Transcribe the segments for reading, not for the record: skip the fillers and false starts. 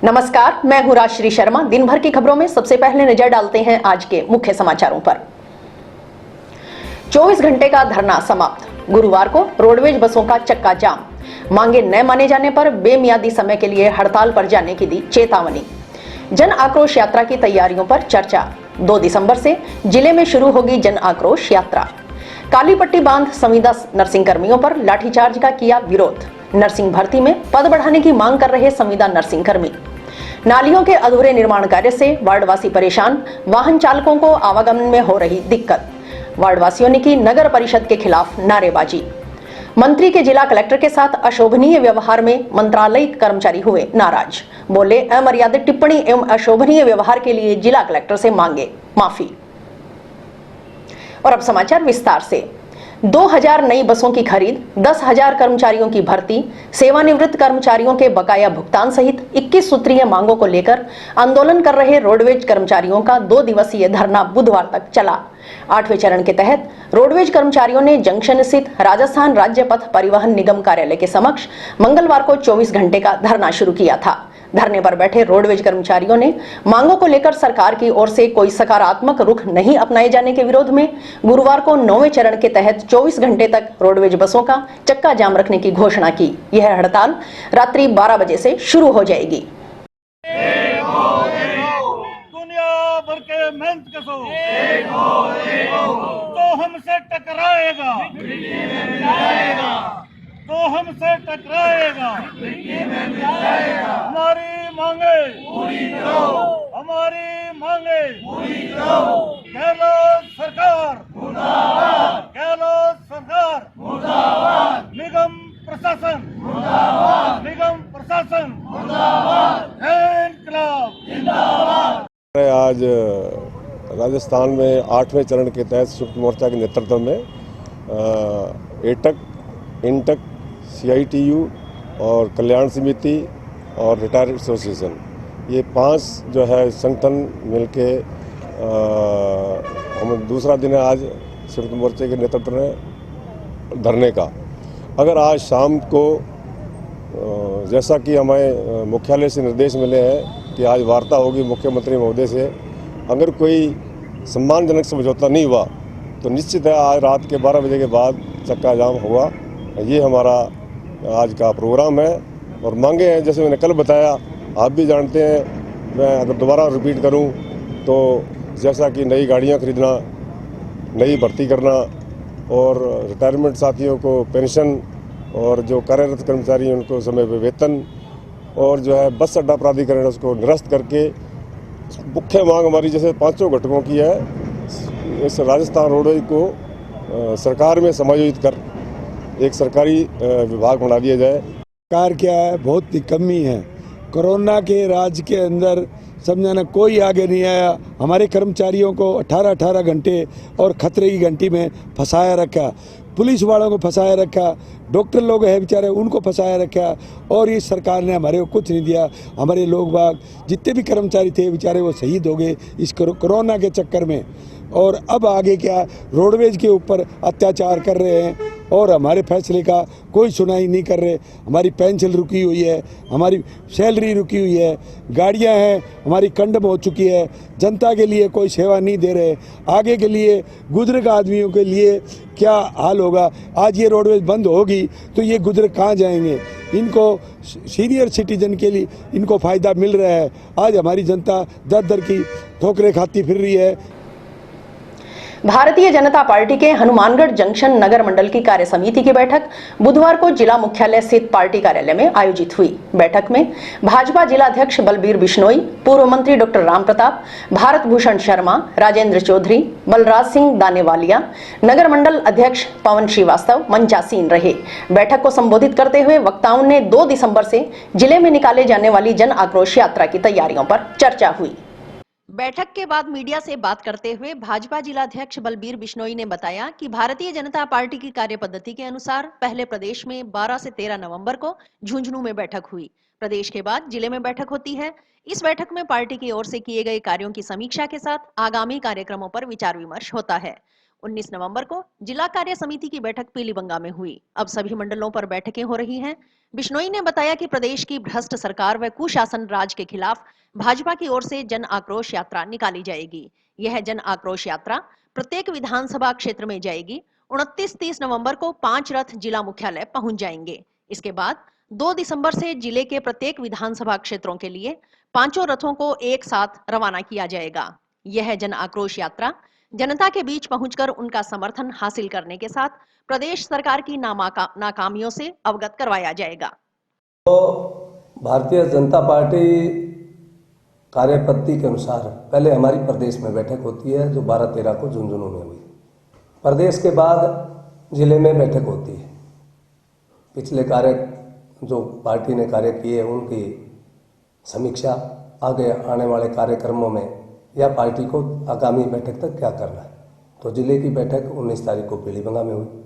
नमस्कार, मैं हूं राजश्री शर्मा। दिन भर की खबरों में सबसे पहले नजर डालते हैं आज के मुख्य समाचारों पर। 24 घंटे का धरना समाप्त। गुरुवार को रोडवेज बसों का चक्का जाम। मांगे न माने जाने पर बेमियादी समय के लिए हड़ताल पर जाने की दी चेतावनी। जन आक्रोश यात्रा की तैयारियों पर चर्चा। 2 दिसंबर से जिले में शुरू होगी जन आक्रोश यात्रा। काली पट्टी बांध संविदा नर्सिंग कर्मियों पर लाठीचार्ज का किया विरोध। नर्सिंग भर्ती में पद बढ़ाने की मांग कर रहे संविदा नर्सिंग कर्मी। नालियों के अधूरे निर्माण कार्य से वार्डवासी परेशान। वाहन चालकों को आवागमन में हो रही दिक्कत। वार्डवासियों ने की नगर परिषद के खिलाफ नारेबाजी। मंत्री के जिला कलेक्टर के साथ अशोभनीय व्यवहार में मंत्रालयिक कर्मचारी हुए नाराज। बोले, अमर्यादित टिप्पणी एवं अशोभनीय व्यवहार के लिए जिला कलेक्टर से मांगे माफी। और अब समाचार विस्तार से। 2000 नई बसों की खरीद, 10,000 कर्मचारियों की भर्ती, सेवानिवृत्त कर्मचारियों के बकाया भुगतान सहित 21 सूत्रीय मांगों को लेकर आंदोलन कर रहे रोडवेज कर्मचारियों का 2 दिवसीय धरना बुधवार तक चला। 8वें चरण के तहत रोडवेज कर्मचारियों ने जंक्शन स्थित राजस्थान राज्य पथ परिवहन निगम कार्यालय के समक्ष मंगलवार को 24 घंटे का धरना शुरू किया था। धरने पर बैठे रोडवेज कर्मचारियों ने मांगों को लेकर सरकार की ओर से कोई सकारात्मक रुख नहीं अपनाए जाने के विरोध में गुरुवार को 9वें चरण के तहत 24 घंटे तक रोडवेज बसों का चक्का जाम रखने की घोषणा की। यह हड़ताल रात्रि 12 बजे से शुरू हो जाएगी। दुनिया भर के मेहनत कसो तो हमसे टकराएगा, तो हमसे टकराएगा। हमारी मांगे पूरी करो, हमारी मांगे पूरी करो। गहलोत सरकार मुर्दाबाद, गहलोत सरकार मुर्दाबाद। निगम प्रशासन मुर्दाबाद, निगम प्रशासन मुर्दाबाद। इनकलाब जिंदाबाद। आज राजस्थान में 8वें चरण के तहत संयुक्त मोर्चा के नेतृत्व में एटक, इंटक, CITU और कल्याण समिति और रिटायर्ड एसोसिएशन, ये 5 जो है संगठन मिलके हम दूसरा दिन है आज संयुक्त मोर्चे के नेतृत्व में धरने का। अगर आज शाम को जैसा कि हमें मुख्यालय से निर्देश मिले हैं कि आज वार्ता होगी मुख्यमंत्री महोदय से, अगर कोई सम्मानजनक समझौता नहीं हुआ तो निश्चित है आज रात के 12 बजे के बाद चक्का जाम होगा। ये हमारा आज का प्रोग्राम है और मांगे हैं जैसे मैंने कल बताया, आप भी जानते हैं। मैं अगर दोबारा रिपीट करूं तो जैसा कि नई गाड़ियां खरीदना, नई भर्ती करना और रिटायरमेंट साथियों को पेंशन और जो कार्यरत कर्मचारी हैं उनको समय पर वेतन और जो है बस अड्डा प्राधिकरण उसको निरस्त करके मुख्य मांग हमारी जैसे 5 घटकों की है, इस राजस्थान रोडवेज को सरकार में समायोजित कर एक सरकारी विभाग बना दिया जाए। सरकार क्या है, बहुत ही कमी है। कोरोना के राज के अंदर समझाना कोई आगे नहीं आया। हमारे कर्मचारियों को 18-18 घंटे और खतरे की घंटी में फंसाया रखा, पुलिस वालों को फंसाया रखा, डॉक्टर लोग हैं बेचारे उनको फंसाया रखा और ये सरकार ने हमारे को कुछ नहीं दिया। हमारे लोग बाग जितने भी कर्मचारी थे बेचारे वो शहीद हो गए इस कोरोना के चक्कर में। और अब आगे क्या, रोडवेज के ऊपर अत्याचार कर रहे हैं और हमारे फैसले का कोई सुनाई नहीं कर रहे। हमारी पेंशन रुकी हुई है, हमारी सैलरी रुकी हुई है, गाड़ियां हैं हमारी कंडम हो चुकी है, जनता के लिए कोई सेवा नहीं दे रहे। आगे के लिए बुजुर्ग आदमियों के लिए क्या हाल होगा? आज ये रोडवेज बंद होगी तो ये बुजुर्ग कहाँ जाएंगे? इनको सीनियर सिटीजन के लिए इनको फ़ायदा मिल रहा है। आज हमारी जनता दर दर की ठोकरें खाती फिर रही है। भारतीय जनता पार्टी के हनुमानगढ़ जंक्शन नगर मंडल की कार्य समिति की बैठक बुधवार को जिला मुख्यालय स्थित पार्टी कार्यालय में आयोजित हुई। बैठक में भाजपा जिला अध्यक्ष बलबीर बिश्नोई, पूर्व मंत्री डॉक्टर राम प्रताप, भारत भूषण शर्मा, राजेंद्र चौधरी, बलराज सिंह दानेवालिया, नगर मंडल अध्यक्ष पवन श्रीवास्तव मंचासीन रहे। बैठक को संबोधित करते हुए वक्ताओं ने 2 दिसंबर से जिले में निकाले जाने वाली जन आक्रोश यात्रा की तैयारियों पर चर्चा हुई। बैठक के बाद मीडिया से बात करते हुए भाजपा जिलाध्यक्ष बलबीर बिश्नोई ने बताया कि भारतीय जनता पार्टी की कार्यपद्धति के अनुसार पहले प्रदेश में 12 से 13 नवंबर को झुंझुनू में बैठक हुई। प्रदेश के बाद जिले में बैठक होती है। इस बैठक में पार्टी की ओर से किए गए कार्यों की समीक्षा के साथ आगामी कार्यक्रमों पर विचार विमर्श होता है। 19 नवंबर को जिला कार्य समिति की बैठक पीलीबंगा में हुई। अब सभी मंडलों पर बैठकें हो रही हैं। बिश्नोई ने बताया कि प्रदेश की भ्रष्ट सरकार व कुशासन राज के खिलाफ भाजपा की ओर से जन आक्रोश यात्रा निकाली जाएगी। यह जन आक्रोश यात्रा प्रत्येक विधानसभा क्षेत्र में जाएगी। 29-30 नवंबर को 5 रथ जिला मुख्यालय पहुंच जाएंगे। इसके बाद 2 दिसंबर से जिले के प्रत्येक विधानसभा क्षेत्रों के लिए 5 रथों को एक साथ रवाना किया जाएगा। यह जन आक्रोश यात्रा जनता के बीच पहुंचकर उनका समर्थन हासिल करने के साथ प्रदेश सरकार की नाकामियों से अवगत करवाया जाएगा। तो भारतीय जनता पार्टी कार्यपद्धति के अनुसार पहले हमारी प्रदेश में बैठक होती है जो 12-13 को झुंझुनू में हुई। प्रदेश के बाद जिले में बैठक होती है। पिछले कार्य जो पार्टी ने कार्य किए उनकी समीक्षा, आगे आने वाले कार्यक्रमों में या पार्टी को आगामी बैठक तक क्या करना है। तो जिले की बैठक 19 तारीख को पीलीबंगा में हुई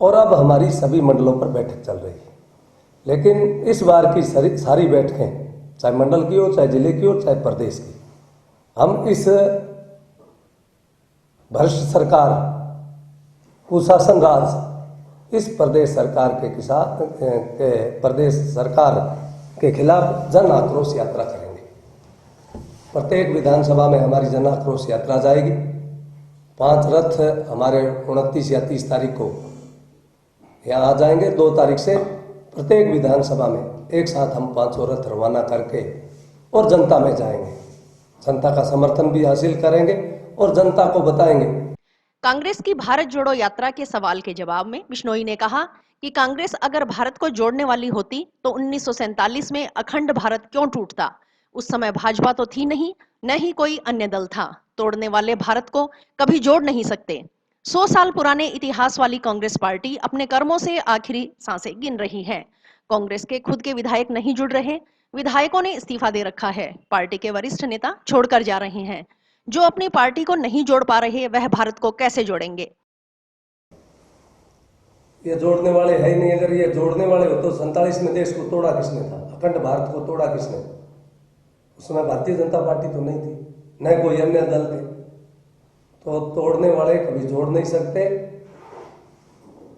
और अब हमारी सभी मंडलों पर बैठक चल रही है। लेकिन इस बार की सारी बैठकें चाहे मंडल की हो, चाहे जिले की हो, चाहे प्रदेश की, हम इस भ्रष्ट सरकार, कुशासन राज, इस प्रदेश सरकार के खिलाफ जन आक्रोश यात्रा करेंगे। प्रत्येक विधानसभा में हमारी जन आक्रोश यात्रा जाएगी। 5 रथ हमारे 29 या 30 तारीख को यहाँ आ जाएंगे। 2 तारीख से प्रत्येक विधानसभा में एक साथ हम 5 रथ रवाना करके और जनता में जाएंगे। जनता का समर्थन भी हासिल करेंगे और जनता को बताएंगे। कांग्रेस की भारत जोड़ो यात्रा के सवाल के जवाब में बिश्नोई ने कहा कि कांग्रेस अगर भारत को जोड़ने वाली होती तो 1947 में अखंड भारत क्यों टूटता। उस समय भाजपा तो थी नहीं, न ही कोई अन्य दल था। तोड़ने वाले भारत को कभी जोड़ नहीं सकते। 100 साल पुराने इतिहास वाली कांग्रेस पार्टी अपने कर्मों से आखिरी सांसें गिन रही है। कांग्रेस के खुद के विधायक नहीं जुड़ रहे, विधायकों ने इस्तीफा दे रखा है। पार्टी के वरिष्ठ नेता छोड़कर जा रहे हैं। जो अपनी पार्टी को नहीं जोड़ पा रहे वह भारत को कैसे जोड़ेंगे। ये जोड़ने वाले है ही नहीं। अगर ये जोड़ने वाले हो तो 47 में देश को तोड़ा किसने था, अखंड भारत को तोड़ा किसने। उस समय भारतीय जनता पार्टी तो नहीं थी, न कोई अन्य दल थे। तो तोड़ने वाले कभी जोड़ नहीं सकते।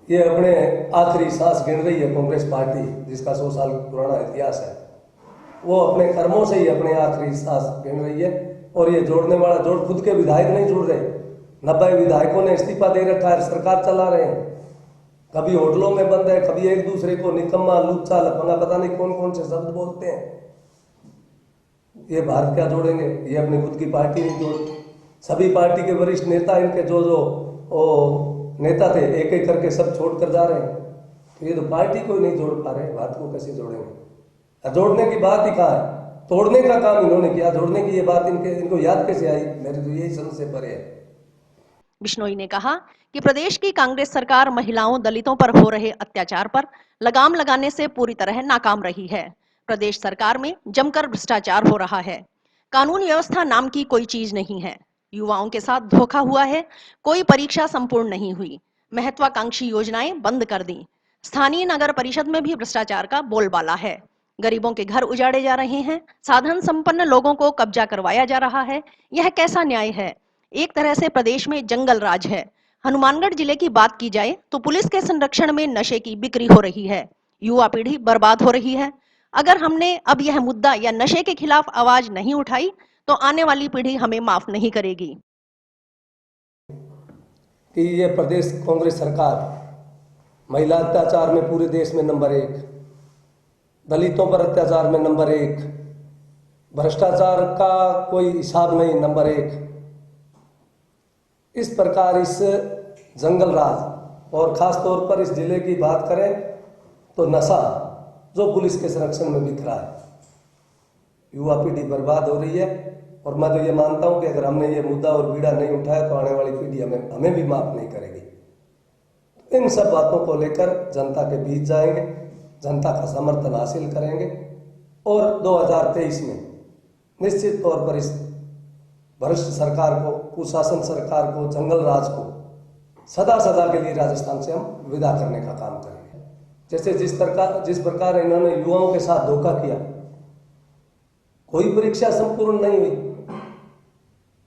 ये अपने आखिरी सांस गिन रही है कांग्रेस पार्टी, जिसका 100 साल पुराना इतिहास है। वो अपने कर्मों से ही अपने आखिरी सांस गिन रही है। और ये जोड़ने वाला जोड़ खुद के विधायक नहीं जोड़ रहे। 90 विधायकों ने इस्तीफा दे रखा है, सरकार चला रहे हैं। कभी होटलों में बंद है, कभी एक दूसरे को निकम्मा, लुच्चा, लफंगा, पता नहीं कौन कौन से शब्द बोलते हैं। ये भारत क्या जोड़ेंगे। ये अपनी खुद की पार्टी नहीं जोड़ते। सभी पार्टी के वरिष्ठ नेता, इनके जो नेता थे, एक एक करके सब छोड़कर जा रहे हैं। तो ये तो पार्टी को ही नहीं जोड़ पा रहे, भारत को कैसे जोड़ेंगे। जोड़ने की बात ही कहाँ है, तोड़ने का काम इन्होंने किया। जोड़ने की ये बात इनको याद कैसे आई, मेरे तो यही समझ से परे है। बिश्नोई ने कहा कि प्रदेश की कांग्रेस सरकार महिलाओं, दलितों पर हो रहे अत्याचार पर लगाम लगाने से पूरी तरह नाकाम रही है। प्रदेश सरकार में जमकर भ्रष्टाचार हो रहा है। कानून व्यवस्था नाम की कोई चीज नहीं है। युवाओं के साथ धोखा हुआ है। कोई परीक्षा संपूर्ण नहीं हुई। महत्वाकांक्षी योजनाएं बंद कर दी। स्थानीय नगर परिषद में भी भ्रष्टाचार का बोलबाला है। गरीबों के घर उजाड़े जा रहे हैं। साधन संपन्न लोगों को कब्जा करवाया जा रहा है। यह कैसा न्याय है। एक तरह से प्रदेश में जंगल राज है। हनुमानगढ़ जिले की बात की जाए तो पुलिस के संरक्षण में नशे की बिक्री हो रही है। युवा पीढ़ी बर्बाद हो रही है। अगर हमने अब यह मुद्दा या नशे के खिलाफ आवाज नहीं उठाई तो आने वाली पीढ़ी हमें माफ नहीं करेगी। कि ये प्रदेश कांग्रेस सरकार महिला अत्याचार में पूरे देश में नंबर 1, दलितों पर अत्याचार में नंबर 1, भ्रष्टाचार का कोई हिसाब नहीं, नंबर 1। इस प्रकार इस जंगल राज और खास तौर पर इस जिले की बात करें तो नशा जो पुलिस के संरक्षण में बिक रहा है, युवा पीढ़ी बर्बाद हो रही है। और मैं तो ये मानता हूं कि अगर हमने ये मुद्दा और बीड़ा नहीं उठाया तो आने वाली पीढ़ी हमें भी माफ नहीं करेगी। इन सब बातों को लेकर जनता के बीच जाएंगे, जनता का समर्थन हासिल करेंगे और 2023 में निश्चित तौर पर इस भ्रष्ट सरकार को, कुशासन सरकार को, जंगल राज को सदा सदा के लिए राजस्थान से हम विदा करने का काम करेंगे। जैसे जिस प्रकार इन्होंने युवाओं के साथ धोखा किया, कोई परीक्षा संपूर्ण नहीं हुई,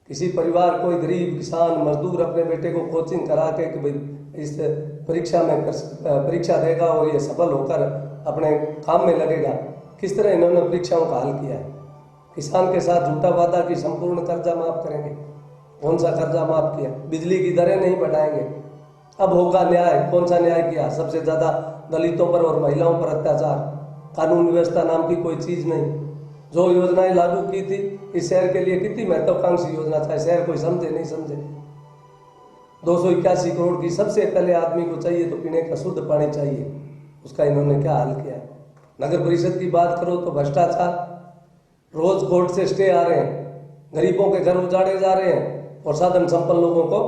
किसी परिवार, कोई गरीब किसान मजदूर अपने बेटे को कोचिंग करा के कि भाई इस परीक्षा में परीक्षा देगा और ये सफल होकर अपने काम में लगेगा, किस तरह इन्होंने परीक्षाओं का हल किया है। किसान के साथ झूठा वादा कि संपूर्ण कर्जा माफ करेंगे, कौन सा कर्जा माफ किया? बिजली की दरें नहीं बढ़ाएंगे। अब होगा न्याय, कौन सा न्याय किया? सबसे ज्यादा दलितों पर और महिलाओं पर अत्याचार, कानून व्यवस्था नाम की कोई चीज नहीं। जो योजनाएं लागू की थी इस शहर के लिए कितनी महत्वाकांक्षी योजना, चाहे शहर कोई समझे नहीं समझे। 281 करोड़ की सबसे पहले आदमी को चाहिए तो पीने का शुद्ध पानी चाहिए, उसका इन्होंने क्या हल किया है? नगर परिषद की बात करो तो भ्रष्टाचार, रोज कोर्ट से स्टे आ रहे हैं, गरीबों के घर उजाड़े जा रहे हैं और साधन संपन्न लोगों को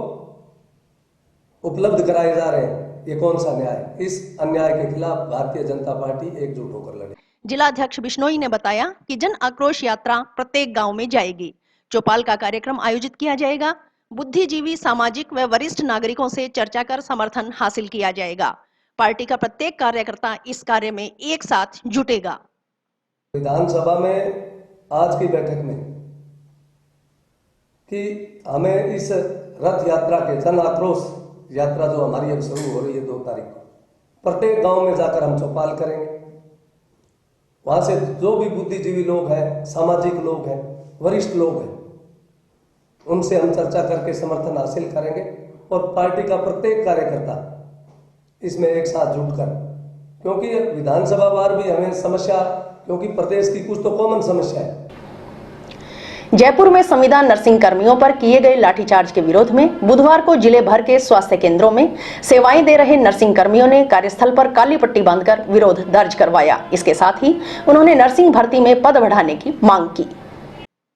उपलब्ध कराए जा रहे हैं। ये कौन सा न्याय? इस अन्याय के खिलाफ भारतीय जनता पार्टी एकजुट होकर लड़े। जिलाध्यक्ष बिश्नोई ने बताया कि जन आक्रोश यात्रा प्रत्येक गांव में जाएगी। चौपाल का कार्यक्रम आयोजित किया जाएगा। बुद्धिजीवी, सामाजिक व वरिष्ठ नागरिकों से चर्चा कर समर्थन हासिल किया जाएगा। पार्टी का प्रत्येक कार्यकर्ता इस कार्य में एक साथ जुटेगा। विधानसभा में आज की बैठक में कि हमें इस रथ यात्रा के जन आक्रोश यात्रा जो हमारी अब शुरू हो रही है 2 तारीख को, प्रत्येक गांव में जाकर हम चौपाल करेंगे। वहां से जो भी बुद्धिजीवी लोग हैं, सामाजिक लोग हैं, वरिष्ठ लोग हैं, उनसे हम चर्चा करके समर्थन हासिल करेंगे और पार्टी का प्रत्येक कार्यकर्ता इसमें एक साथ जुटकर, क्योंकि विधानसभा वार भी हमें समस्या, क्योंकि प्रदेश की कुछ तो कॉमन समस्या है। जयपुर में संविदा नर्सिंग कर्मियों पर किए गए लाठीचार्ज के विरोध में बुधवार को जिले भर के स्वास्थ्य केंद्रों में सेवाएं दे रहे नर्सिंग कर्मियों ने कार्यस्थल पर काली पट्टी बांधकर विरोध दर्ज करवाया। इसके साथ ही उन्होंने नर्सिंग भर्ती में पद बढ़ाने की मांग की।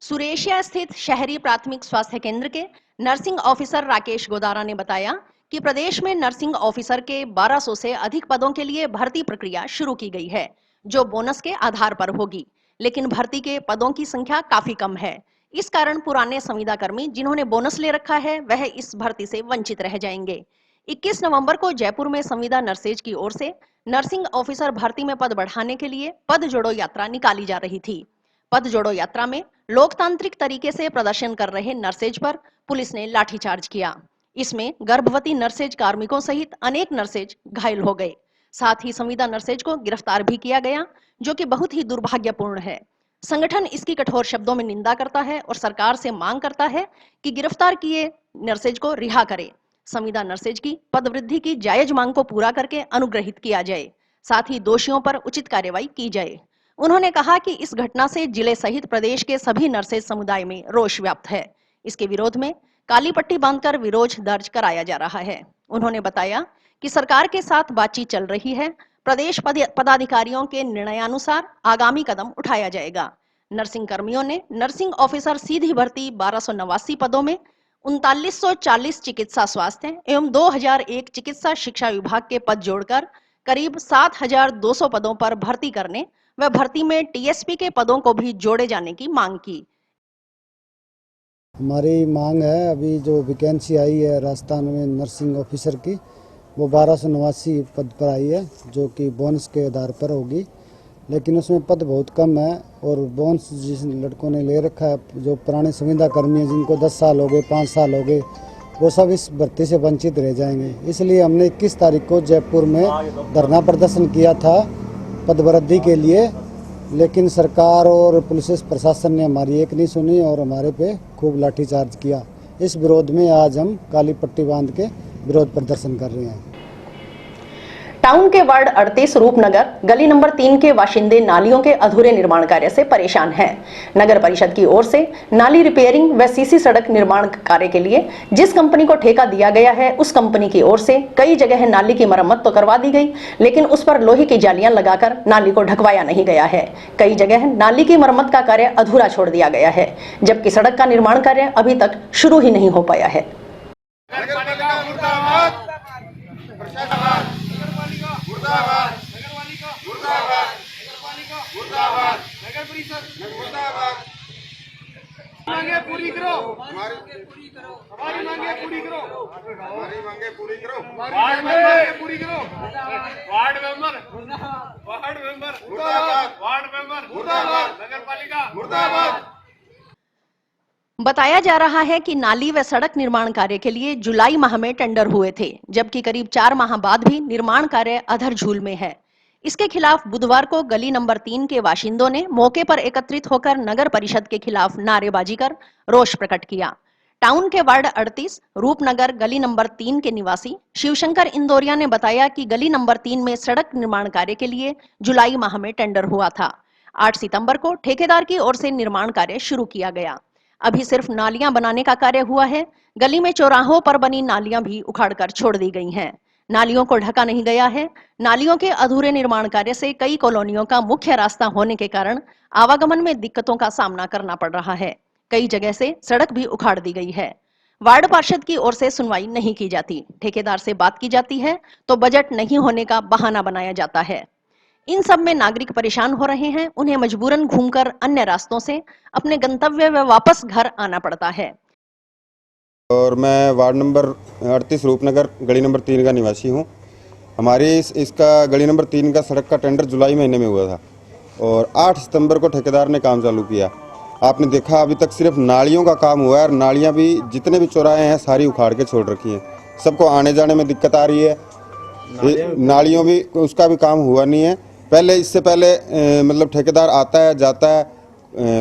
सुरेशिया स्थित शहरी प्राथमिक स्वास्थ्य केंद्र के नर्सिंग ऑफिसर राकेश गोदारा ने बताया कि प्रदेश में नर्सिंग ऑफिसर के 1200 से अधिक पदों के लिए भर्ती प्रक्रिया शुरू की गई है, जो बोनस के आधार पर होगी, लेकिन भर्ती के पदों की संख्या काफी कम है। इस कारण पुराने संविदा कर्मी जिन्होंने बोनस ले रखा है वह इस भर्ती से वंचित रह जाएंगे। 21 नवंबर को जयपुर में संविदा नर्सेज की ओर से नर्सिंग ऑफिसर भर्ती में पद बढ़ाने के लिए पद जोड़ो यात्रा निकाली जा रही थी। पद जोड़ो यात्रा में लोकतांत्रिक तरीके से प्रदर्शन कर रहे नर्सेज पर पुलिस ने लाठीचार्ज किया। इसमें गर्भवती नर्सेज कार्मिकों सहित अनेक नर्सेज घायल हो गए। साथ ही संविदा नर्सेज को गिरफ्तार भी किया गया, जो कि बहुत ही दुर्भाग्यपूर्ण है। संगठन इसकी कठोर शब्दों में निंदा करता है और सरकार से मांग करता है कि गिरफ्तार किए नर्सेज को रिहा करे। संविदा नर्सेज की पदवृद्धि की जायज मांग को पूरा करके अनुग्रहित किया जाए, साथ ही दोषियों पर उचित कार्रवाई की जाए। उन्होंने कहा कि इस घटना से जिले सहित प्रदेश के सभी नर्सेज समुदाय में रोष व्याप्त है। इसके विरोध में काली पट्टी बांधकर विरोध दर्ज कराया जा रहा है। उन्होंने बताया कि सरकार के साथ बातचीत चल रही है। प्रदेश पदाधिकारियों के निर्णयानुसार आगामी कदम उठाया जाएगा। नर्सिंग कर्मियों ने नर्सिंग ऑफिसर सीधी भर्ती 1289 पदों में 3940 चिकित्सा स्वास्थ्य एवं 2001 चिकित्सा शिक्षा विभाग के पद जोड़कर करीब 7200 पदों पर भर्ती करने व भर्ती में टीएसपी के पदों को भी जोड़े जाने की मांग की। हमारी मांग है, अभी जो वैकेंसी आई है राजस्थान में नर्सिंग ऑफिसर की, वो 1289 पद पर आई है, जो कि बोनस के आधार पर होगी, लेकिन उसमें पद बहुत कम है और बोनस जिस लड़कों ने ले रखा है, जो पुराने संविदा कर्मी हैं जिनको 10 साल हो गए, 5 साल हो गए, वो सब इस भर्ती से वंचित रह जाएंगे। इसलिए हमने 21 तारीख को जयपुर में धरना प्रदर्शन किया था पदवृद्धि के लिए, लेकिन सरकार और पुलिस प्रशासन ने हमारी एक नहीं सुनी और हमारे पे खूब लाठीचार्ज किया। इस विरोध में आज हम काली पट्टी बांध के विरोध प्रदर्शन कर रहे हैं। टाउन के वार्ड 38 रूपनगर गली नंबर 3 के बाशिंदे नालियों के अधूरे निर्माण कार्य से परेशान हैं। नगर परिषद की ओर से नाली रिपेयरिंग व सीसी सड़क निर्माण कार्य के लिए जिस कंपनी को ठेका दिया गया है, उस कंपनी की ओर से कई जगह नाली की मरम्मत तो करवा दी गई, लेकिन उस पर लोहे की जालियां लगाकर नाली को ढकवाया नहीं गया है। कई जगह नाली की मरम्मत का कार्य अधूरा छोड़ दिया गया है, जबकि सड़क का निर्माण कार्य अभी तक शुरू ही नहीं हो पाया है। मांगे पूरी करो, हमारी मांगे पूरी करो, हमारी मांगे पूरी करो, वार्ड मेंबर पूरी करो, वार्ड मेंबर मुर्दाबाद, वार्ड मेंबर मुर्दाबाद, नगर पालिका मुर्दाबाद। बताया जा रहा है कि नाली व सड़क निर्माण कार्य के लिए जुलाई माह में टेंडर हुए थे, जबकि करीब 4 माह बाद भी निर्माण कार्य अधर-झूल में है। इसके खिलाफ बुधवार को गली नंबर 3 के बाशिंदों ने मौके पर एकत्रित होकर नगर परिषद के खिलाफ नारेबाजी कर रोष प्रकट किया। टाउन के वार्ड 38 रूपनगर गली नंबर 3 के निवासी शिवशंकर इंदौरिया ने बताया कि गली नंबर 3 में सड़क निर्माण कार्य के लिए जुलाई माह में टेंडर हुआ था। 8 सितंबर को ठेकेदार की ओर से निर्माण कार्य शुरू किया गया। अभी सिर्फ नालियां बनाने का कार्य हुआ है। गली में चौराहों पर बनी नालियां भी उखाड़कर छोड़ दी गई हैं। नालियों को ढका नहीं गया है। नालियों के अधूरे निर्माण कार्य से कई कॉलोनियों का मुख्य रास्ता होने के कारण आवागमन में दिक्कतों का सामना करना पड़ रहा है। कई जगह से सड़क भी उखाड़ दी गई है। वार्ड पार्षद की ओर से सुनवाई नहीं की जाती। ठेकेदार से बात की जाती है तो बजट नहीं होने का बहाना बनाया जाता है। इन सब में नागरिक परेशान हो रहे हैं। उन्हें मजबूरन घूमकर अन्य रास्तों से अपने गंतव्य व वापस घर आना पड़ता है। और मैं वार्ड नंबर 38 रूपनगर गली नंबर 3 का निवासी हूँ। हमारी इसका गली नंबर 3 का सड़क का टेंडर जुलाई महीने में हुआ था और 8 सितंबर को ठेकेदार ने काम चालू किया। आपने देखा अभी तक सिर्फ नालियों का काम हुआ है और नालियाँ भी जितने भी चौराहे हैं सारी उखाड़ के छोड़ रखी हैं। सबको आने जाने में दिक्कत आ रही है। नालियों भी उसका भी काम हुआ नहीं है। पहले इससे पहले मतलब ठेकेदार आता है जाता है,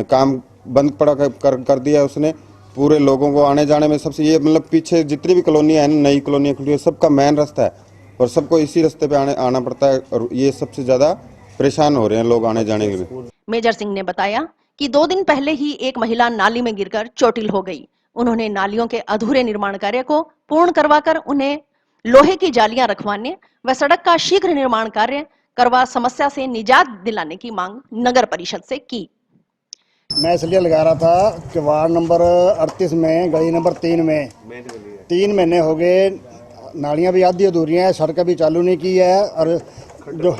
काम बंद पड़ा कर दिया उसने। पूरे लोगों को आने जाने में सबसे ये मतलब पीछे जितनी भी कॉलोनियाँ हैं, नई कॉलोनियाँ खुली है, सबका मेन रास्ता है और सबको इसी रास्ते पे आना पड़ता है और ये सबसे ज़्यादा परेशान हो रहे हैं लोग आने जाने के लिए। मेजर सिंह ने बताया कि 2 दिन पहले ही एक महिला नाली में गिरकर चोटिल हो गई। उन्होंने नालियों के अधूरे निर्माण कार्य को पूर्ण करवाकर उन्हें लोहे की जालियां रखवाने व सड़क का शीघ्र निर्माण कार्य करवा समस्या से निजात दिलाने की मांग नगर परिषद से की। मैं इसलिए लगा रहा था कि वार्ड नंबर 38 में गली नंबर 3 में 3 महीने हो गए, नालियाँ भी आधी अधूरी हैं, सड़कें भी चालू नहीं की है और जो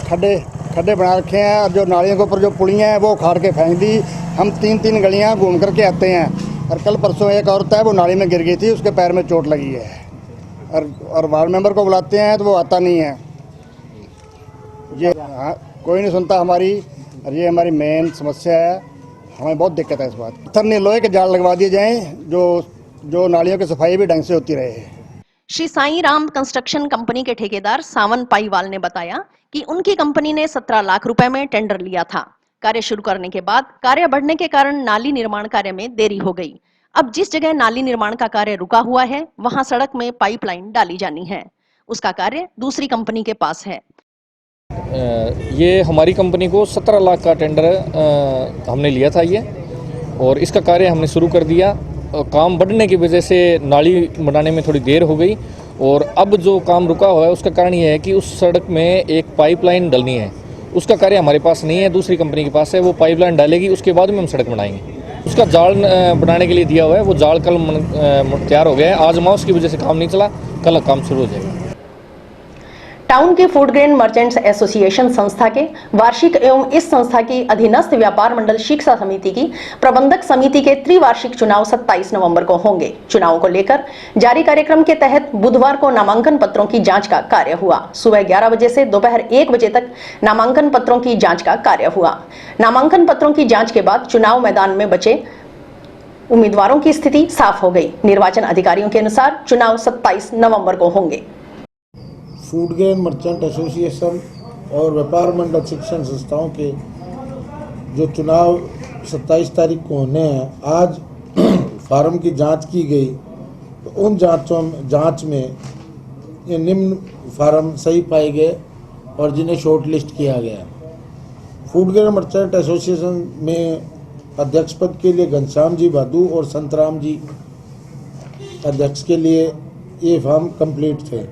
खड्डे बना रखे हैं और जो नालियों के ऊपर जो पुलियाँ हैं वो उखाड़ के फेंक दी। हम 3 गलियाँ घूम करके आते हैं और कल परसों एक औरत है वो नाली में गिर गई थी, उसके पैर में चोट लगी है और वार्ड मेंबर को बुलाते हैं तो वो आता नहीं है। ये कोई नहीं सुनता हमारी और ये हमारी मेन समस्या है। हमें बहुत दिक्कत है इस बात। पत्थर ने लोहे के जाल लगवा दिए जाएं जो नालियों की सफाई भी ढंग से होती रहे। श्री साईं राम कंस्ट्रक्शन कंपनी के ठेकेदार सावन पाईवाल ने बताया कि उनकी कंपनी ने 17 लाख रुपए में टेंडर लिया था। कार्य शुरू करने के बाद कार्य बढ़ने के कारण नाली निर्माण कार्य में देरी हो गई। अब जिस जगह नाली निर्माण का कार्य रुका हुआ है वहां सड़क में पाइपलाइन डाली जानी है। उसका कार्य दूसरी कंपनी के पास है। ये हमारी कंपनी को 17 लाख का टेंडर हमने लिया था ये, और इसका कार्य हमने शुरू कर दिया। काम बढ़ने की वजह से नाली बनाने में थोड़ी देर हो गई और अब जो काम रुका हुआ है उसका कारण ये है कि उस सड़क में एक पाइपलाइन डलनी है। उसका कार्य हमारे पास नहीं है, दूसरी कंपनी के पास है। वो पाइपलाइन डालेगी, उसके बाद में हम सड़क बनाएंगे। उसका जाल बनाने के लिए दिया हुआ है, वो जाल कल तैयार हो गया है। आज माउस की वजह से काम नहीं चला, कल काम शुरू हो जाएगा। टाउन के फूड ग्रेन मर्चेंट्स एसोसिएशन संस्था के वार्षिक एवं इस संस्था की अधीनस्थ व्यापार मंडल शिक्षा समिति की प्रबंधक समिति के त्रिवार्षिक चुनाव 27 नवंबर को होंगे। चुनाव को लेकर जारी कार्यक्रम के तहत बुधवार को नामांकन पत्रों की जांच का कार्य हुआ। सुबह 11 बजे से दोपहर 1 बजे तक नामांकन पत्रों की जांच का कार्य हुआ। नामांकन पत्रों की जांच के बाद चुनाव मैदान में बचे उम्मीदवारों की स्थिति साफ हो गई। निर्वाचन अधिकारियों के अनुसार चुनाव 27 नवंबर को होंगे। फूड ग्रेन मर्चेंट एसोसिएशन और व्यापार मंडल शिक्षण संस्थाओं के जो चुनाव 27 तारीख को होने हैं, आज फार्म की जांच की गई तो उन जांच में ये निम्न फार्म सही पाए गए और जिन्हें शॉर्ट लिस्ट किया गया। फूड ग्रेन मर्चेंट एसोसिएशन में अध्यक्ष पद के लिए घनश्याम जी भादू और संतराम जी अध्यक्ष के लिए ये फॉर्म कंप्लीट थे।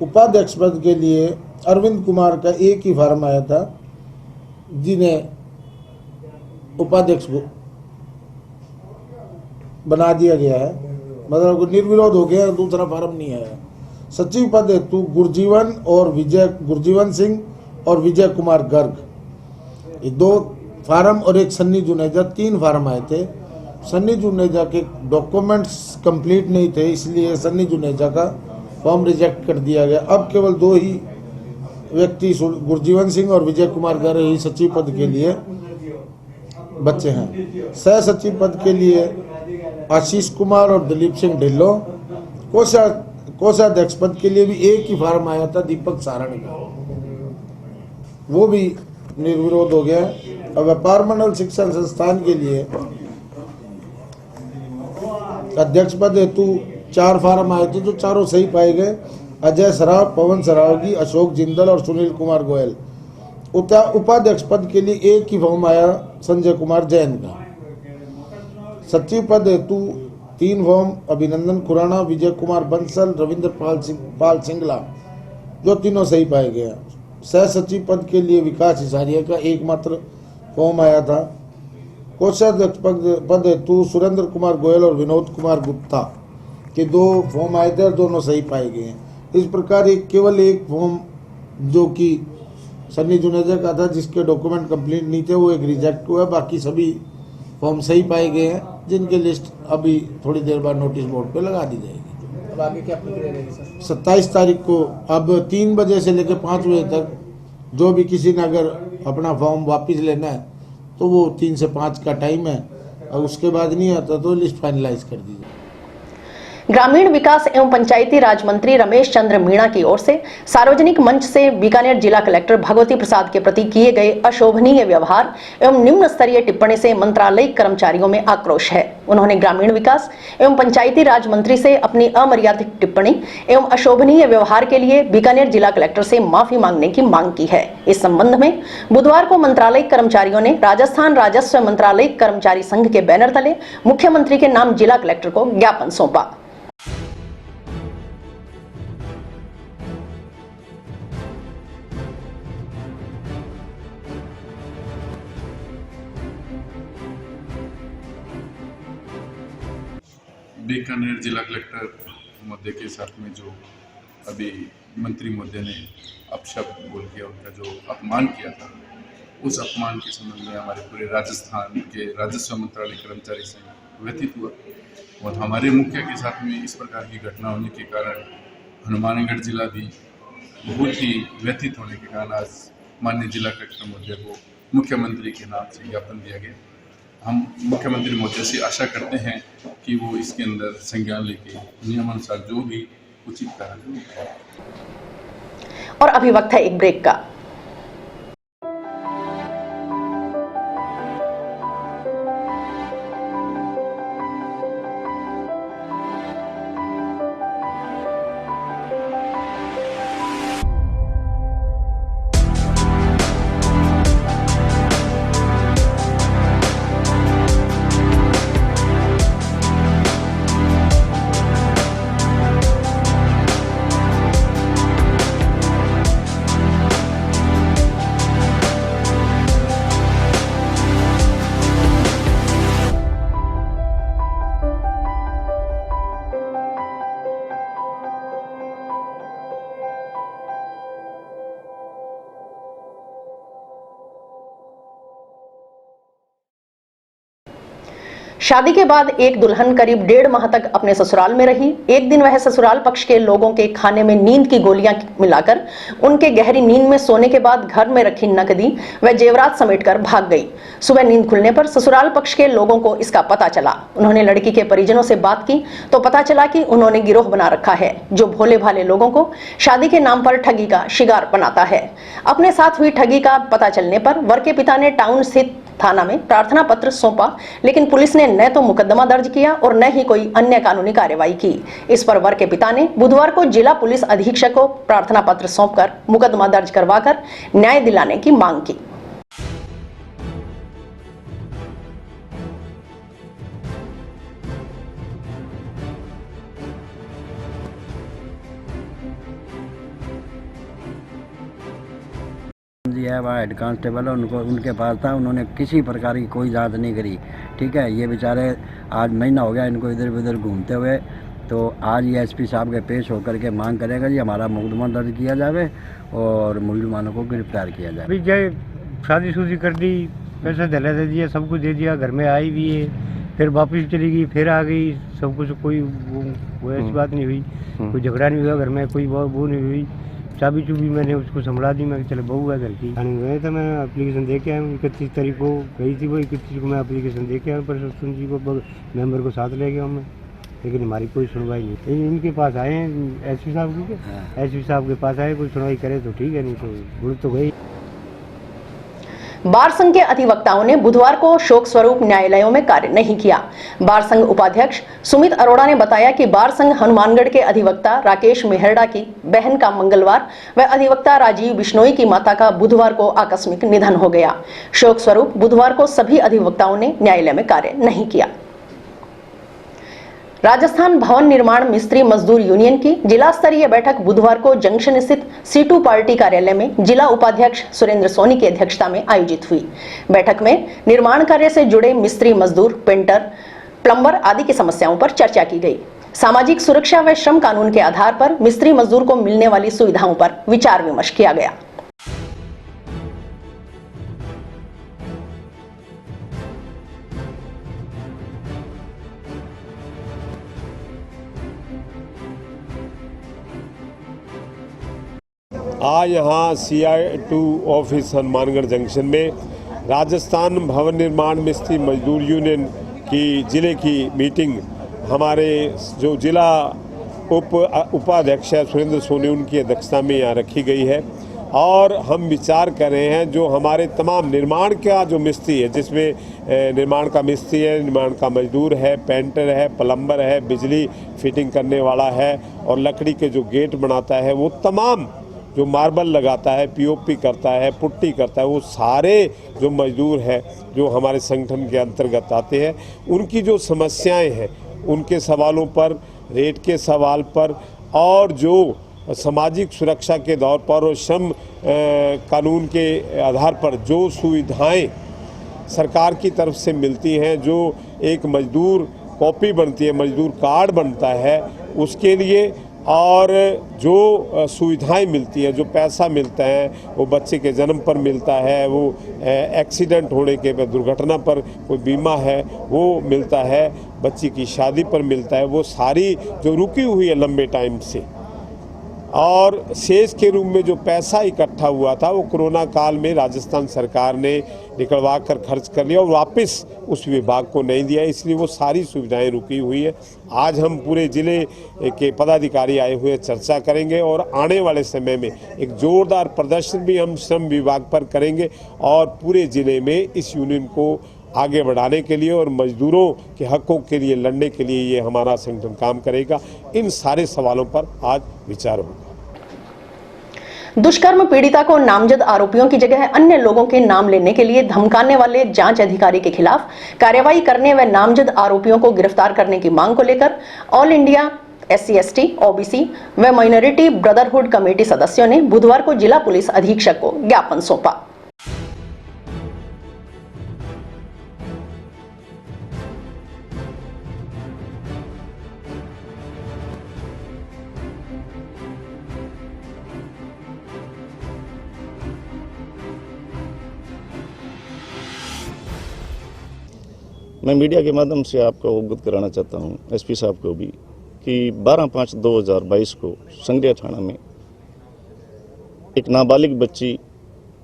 उपाध्यक्ष पद के लिए अरविंद कुमार का एक ही फार्म आया था, जिन्हें उपाध्यक्ष बना दिया गया है, मतलब निर्विरोध हो गया, दूसरा फार्म नहीं आया। सचिव पद हेतु गुरजीवन सिंह और विजय कुमार गर्ग, ये 2 फार्म और एक सन्नी जुनेजा, 3 फार्म आए थे। सन्नी जुनेजा के डॉक्यूमेंट्स कंप्लीट नहीं थे, इसलिए सन्नी जुनेजा का फॉर्म रिजेक्ट कर दिया गया। अब केवल 2 ही व्यक्ति गुरजीवन सिंह और विजय कुमार गर्ग ही सचिव पद के लिए बच्चे हैं। सह सचिव पद के लिए आशीष कुमार और दिलीप सिंह ढिल्लो। कोषाध्यक्ष पद के लिए भी एक ही फार्म आया था, दीपक सारण का, वो भी निर्विरोध हो गया। और व्यापार मंडल शिक्षण संस्थान के लिए अध्यक्ष पद हेतु 4 फार्म आए थे, जो चारों सही पाए गए। अजय सराव, पवन सरावगी, अशोक जिंदल और सुनील कुमार गोयल। उपाध्यक्ष पद के लिए एक ही फॉर्म आया, संजय कुमार जैन का। सचिव पद हेतु 3 फॉर्म, अभिनंदन खुराना, विजय कुमार बंसल, रविंद्र पाल सिंगला, जो तीनों सही पाए गए। सह सचिव पद के लिए विकास हिसारिया का एकमात्र फॉर्म आया था। कोषाध्यक्ष पद हेतु सुरेंद्र कुमार गोयल और विनोद कुमार गुप्ता के 2 फॉर्म आए थे और दोनों सही पाए गए हैं। इस प्रकार केवल एक फॉर्म जो कि सन्नी जुनेजा का था, जिसके डॉक्यूमेंट कंप्लीट नहीं थे, वो एक रिजेक्ट हुआ। बाकी सभी फॉर्म सही पाए गए हैं, जिनकी लिस्ट अभी थोड़ी देर बाद नोटिस बोर्ड पे लगा दी जाएगी। अब आगे क्या प्रक्रिया रहेगी सर? 27 तारीख को अब 3 बजे से लेकर 5 बजे तक जो भी किसी ने अगर अपना फॉर्म वापस लेना है तो वो 3 से 5 का टाइम है, और उसके बाद नहीं आता तो लिस्ट फाइनलाइज कर दी जाए। ग्रामीण विकास एवं पंचायती राज मंत्री रमेश चंद्र मीणा की ओर से सार्वजनिक मंच से बीकानेर जिला कलेक्टर भगवती प्रसाद के प्रति किए गए अशोभनीय व्यवहार एवं निम्न स्तरीय टिप्पणी से मंत्रालयिक कर्मचारियों में आक्रोश है। उन्होंने ग्रामीण विकास एवं पंचायती राज मंत्री से अपनी अमर्यादित टिप्पणी एवं अशोभनीय व्यवहार के लिए बीकानेर जिला कलेक्टर से माफी मांगने की मांग की है। इस संबंध में बुधवार को मंत्रालयिक कर्मचारियों ने राजस्थान राजस्व मंत्रालयिक कर्मचारी संघ के बैनर तले मुख्यमंत्री के नाम जिला कलेक्टर को ज्ञापन सौंपा। बीकानेर जिला कलेक्टर मुद्दे के साथ में जो अभी मंत्री मुद्दे ने अपशब्द बोल के उनका जो अपमान किया था, उस अपमान के संबंध में हमारे पूरे राजस्थान के राजस्व मंत्रालय कर्मचारी संघ व्यथित हुआ। और हमारे मुखिया के साथ में इस प्रकार की घटना होने के कारण हनुमानगढ़ जिला भी बहुत ही व्यथित होने के कारण आज माननीय जिला कलेक्टर महोदय को मुख्यमंत्री के नाम से ज्ञापन दिया गया। हम मुख्यमंत्री महोदय से आशा करते हैं कि वो इसके अंदर संज्ञान लेके नियमानुसार जो भी उचित कार्य करें। और अभी वक्त है एक ब्रेक का। शादी के बाद एक दुल्हन करीब 1.5 माह तक अपने ससुराल में रही। एक दिन वह ससुराल पक्ष के लोगों के खाने में नींद की गोलियां मिलाकर उनके गहरी नींद में सोने के बाद घर में रखी नकदी व जेवरात समेटकर भाग गई। सुबह नींद खुलने पर ससुराल पक्ष के लोगों को इसका पता चला। उन्होंने लड़की के परिजनों से बात की तो पता चला कि उन्होंने गिरोह बना रखा है जो भोले भाले लोगों को शादी के नाम पर ठगी का शिकार बनाता है। अपने साथ हुई ठगी का पता चलने पर वर के पिता ने टाउन स्थित थाना में प्रार्थना पत्र सौंपा, लेकिन पुलिस ने न तो मुकदमा दर्ज किया और न ही कोई अन्य कानूनी कार्यवाही की। इस पर वर के पिता ने बुधवार को जिला पुलिस अधीक्षक को प्रार्थना पत्र सौंपकर मुकदमा दर्ज करवाकर न्याय दिलाने की मांग की। जी है वह हेड कांस्टेबल है, उनको उनके पास था। उन्होंने किसी प्रकार की कोई जांच नहीं करी। ठीक है, ये बेचारे आज महीना हो गया इनको इधर उधर घूमते हुए। तो आज ये एसपी साहब के पेश होकर के मांग करेगा जी हमारा मुकदमा दर्ज किया जाए और मुलजमानों को गिरफ्तार किया जाए। अभी जय शादी कर दी, पैसे धले दे दिया, सब कुछ दे दिया, घर में आई भी है, फिर वापस चली गई, फिर आ गई, सब कुछ। कोई वो ऐसी बात नहीं हुई, कोई झगड़ा नहीं हुआ घर में, कोई वो नहीं हुई। चाबी चुबी मैंने उसको संभला दी। मैं चले बहू है घर की थाने गए थे, मैं एप्लीकेशन दे के आया हूँ। 31 तारीख को गई थी वो, 31 को मैं एप्लीकेशन दे के आया हूँ। प्रशासन जी को मेंबर को साथ ले गया हूँ मैं, लेकिन हमारी कोई सुनवाई नहीं। इनके पास आए हैं एसपी साहब के, एसपी साहब के पास आए, कोई सुनवाई करे तो ठीक है, नहीं तो भूल तो गई। बार संघ के अधिवक्ताओं ने बुधवार को शोक स्वरूप न्यायालयों में कार्य नहीं किया। बार संघ उपाध्यक्ष सुमित अरोड़ा ने बताया कि बार संघ हनुमानगढ़ के अधिवक्ता राकेश मेहरडा की बहन का मंगलवार व अधिवक्ता राजीव बिश्नोई की माता का बुधवार को आकस्मिक निधन हो गया। शोक स्वरूप बुधवार को सभी अधिवक्ताओं ने न्यायालय में कार्य नहीं किया। राजस्थान भवन निर्माण मिस्त्री मजदूर यूनियन की जिला स्तरीय बैठक बुधवार को जंक्शन स्थित C2 पार्टी कार्यालय में जिला उपाध्यक्ष सुरेंद्र सोनी की अध्यक्षता में आयोजित हुई। बैठक में निर्माण कार्य से जुड़े मिस्त्री मजदूर, पेंटर, प्लम्बर आदि की समस्याओं पर चर्चा की गई। सामाजिक सुरक्षा व श्रम कानून के आधार पर मिस्त्री मजदूर को मिलने वाली सुविधाओं पर विचार विमर्श किया गया। आज यहाँ CI2 ऑफिस हनुमानगढ़ जंक्शन में राजस्थान भवन निर्माण मिस्त्री मजदूर यूनियन की जिले की मीटिंग हमारे जो जिला उपाध्यक्ष है सुरेंद्र सोनी, उनकी अध्यक्षता में यहाँ रखी गई है। और हम विचार कर रहे हैं जो हमारे तमाम निर्माण का जो मिस्त्री है, जिसमें निर्माण का मिस्त्री है, निर्माण का मजदूर है, पेंटर है, प्लम्बर है, बिजली फिटिंग करने वाला है और लकड़ी के जो गेट बनाता है, वो तमाम जो मार्बल लगाता है, POP करता है, पुट्टी करता है, वो सारे जो मजदूर हैं जो हमारे संगठन के अंतर्गत आते हैं, उनकी जो समस्याएं हैं, उनके सवालों पर, रेट के सवाल पर और जो सामाजिक सुरक्षा के दौर पर और श्रम कानून के आधार पर जो सुविधाएं सरकार की तरफ से मिलती हैं, जो एक मजदूर कॉपी बनती है, मजदूर कार्ड बनता है, उसके लिए और जो सुविधाएं मिलती हैं, जो पैसा मिलता है, वो बच्चे के जन्म पर मिलता है, वो एक्सीडेंट होने के बाद दुर्घटना पर कोई बीमा है वो मिलता है, बच्ची की शादी पर मिलता है, वो सारी जो रुकी हुई है लंबे टाइम से, और शेष के रूप में जो पैसा इकट्ठा हुआ था वो कोरोना काल में राजस्थान सरकार ने निकलवा कर खर्च कर लिया और वापस उस विभाग को नहीं दिया, इसलिए वो सारी सुविधाएं रुकी हुई है। आज हम पूरे जिले के पदाधिकारी आए हुए चर्चा करेंगे और आने वाले समय में एक जोरदार प्रदर्शन भी हम श्रम विभाग पर करेंगे और पूरे जिले में इस यूनियन को आगे बढ़ाने के लिए और मजदूरों के हकों के लिए लड़ने के लिए ये हमारा संगठन काम करेगा। इन सारे सवालों पर आज विचार होगा। दुष्कर्म पीड़िता को नामजद आरोपियों की जगह अन्य लोगों के नाम लेने के लिए धमकाने वाले जांच अधिकारी के खिलाफ कार्रवाई करने व नामजद आरोपियों को गिरफ्तार करने की मांग को लेकर ऑल इंडिया SC/ST, OBC व माइनॉरिटी ब्रदरहुड कमेटी सदस्यों ने बुधवार को जिला पुलिस अधीक्षक को ज्ञापन सौंपा। मैं मीडिया के माध्यम से आपको अवगत कराना चाहता हूं, SP साहब को भी, कि 12/5/2022 को संगरिया थाना में एक नाबालिग बच्ची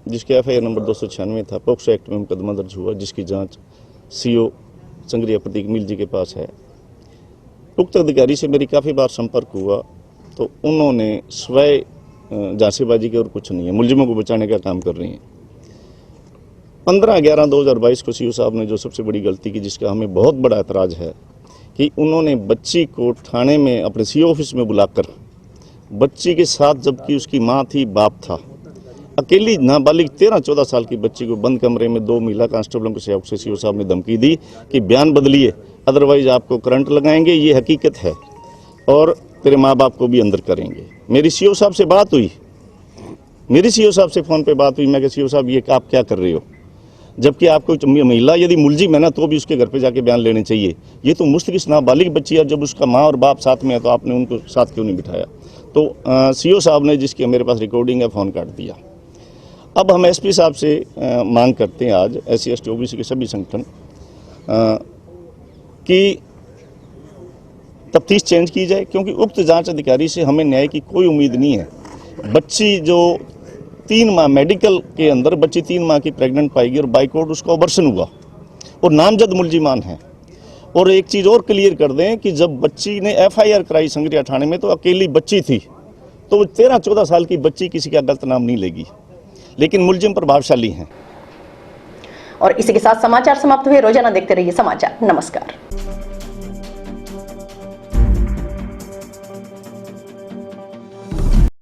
जिसके FIR नंबर 296 था, पोक्सो एक्ट में मुकदमा दर्ज हुआ, जिसकी जांच CO संगरिया प्रतीक मिल जी के पास है। उक्त अधिकारी से मेरी काफ़ी बार संपर्क हुआ तो उन्होंने स्वयं झांसेबाजी के और कुछ नहीं है, मुलजिमों को बचाने का काम कर रही हैं। 15/11/2022 को CO साहब ने जो सबसे बड़ी गलती की, जिसका हमें बहुत बड़ा एतराज़ है, कि उन्होंने बच्ची को थाने में अपने CO ऑफिस में बुलाकर बच्ची के साथ, जबकि उसकी माँ थी, बाप था, अकेली नाबालिग 13-14 साल की बच्ची को बंद कमरे में 2 महिला कांस्टेबलों के सहयोग से CO साहब ने धमकी दी कि बयान बदलिए, अदरवाइज आपको करंट लगाएंगे, ये हकीकत है, और तेरे माँ बाप को भी अंदर करेंगे। मेरी CO साहब से बात हुई, मेरी CO साहब से फ़ोन पे बात हुई। मैं कहा CO साहब ये आप क्या कर रहे हो, जबकि आपको महिला यदि मुलजिम है ना तो भी उसके घर पे जाके बयान लेने चाहिए। ये तो मुस्तकिस नाबालिग बच्ची है, जब उसका माँ और बाप साथ में है तो आपने उनको साथ क्यों नहीं बिठाया। तो CO साहब ने, जिसकी मेरे पास रिकॉर्डिंग है, फ़ोन काट दिया। अब हम SP साहब से मांग करते हैं आज SC/ST OBC के सभी संगठन की तफ्तीश चेंज की जाए, क्योंकि उक्त जांच अधिकारी से हमें न्याय की कोई उम्मीद नहीं है। बच्ची जो 3 माह मेडिकल के अंदर बच्ची 3 माह की प्रेग्नेंट पाएगी और बाई कोर्ट उसका ऑपरेशन हुआ और नामजद मुलजिमान है। और एक चीज़ और क्लियर कर दें कि जब बच्ची ने FIR कराई संगरिया थाने में तो अकेली बच्ची थी, तो 13-14 साल की बच्ची किसी का गलत नाम नहीं लेगी, लेकिन मुलजिम प्रभावशाली हैं। और इसी के साथ समाचार समाप्त हुए। रोजाना देखते रहिए समाचार। नमस्कार।